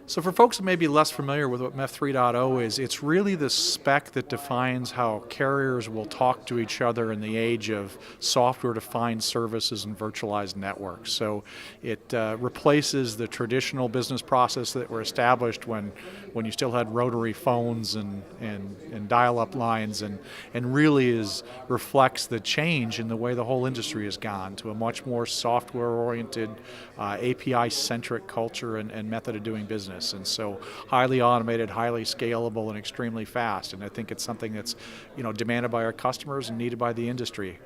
So for folks who may be less familiar with what MEF 3.0 is, it's really the spec that defines how carriers will talk to each other in the age of software-defined services and virtualized networks. So it replaces the traditional business process that were established when you still had rotary phones and dial-up lines, and really reflects the change in the way the whole industry has gone to a much more software-oriented, API-centric culture and method of doing business. And so highly automated, highly scalable, and extremely fast. And I think it's something that's demanded by our customers and needed by the industry.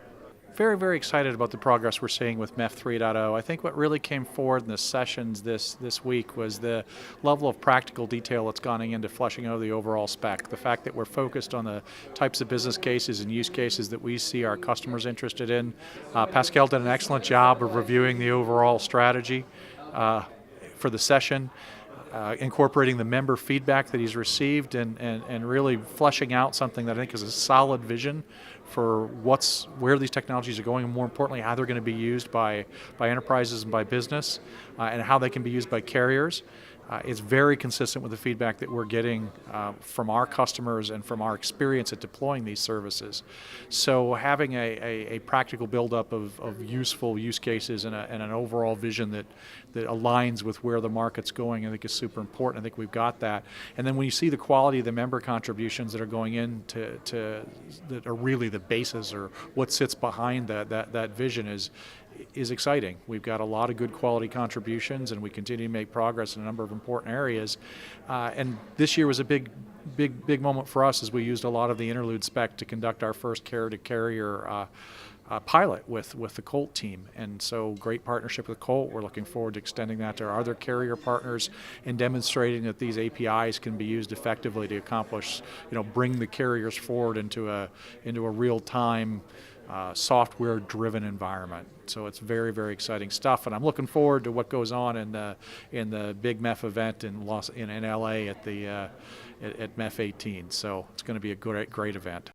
Very, very excited about the progress we're seeing with MEF 3.0. I think what really came forward in the sessions this week was the level of practical detail that's gone into fleshing out the overall spec. The fact that we're focused on the types of business cases and use cases that we see our customers interested in. Pascal did an excellent job of reviewing the overall strategy for the session. Incorporating the member feedback that he's received and really fleshing out something that I think is a solid vision for where these technologies are going, and more importantly how they're going to be used by enterprises and by business, and how they can be used by carriers. It's very consistent with the feedback that we're getting from our customers and from our experience at deploying these services. So having a practical buildup of useful use cases and an overall vision that aligns with where the market's going, I think is super important. I think we've got that. And then when you see the quality of the member contributions that are going in that are really the basis or what sits behind that vision is exciting. We've got a lot of good quality contributions, and we continue to make progress in a number of important areas. And this year was a big moment for us as we used a lot of the interlude spec to conduct our first carrier-to-carrier pilot with the Colt team. And so great partnership with Colt. We're looking forward to extending that to our other carrier partners and demonstrating that these APIs can be used effectively to accomplish, bring the carriers forward into a real-time software-driven environment. So it's very, very exciting stuff, and I'm looking forward to what goes on in the big MEF event in LA at MEF 18. So it's going to be a great event.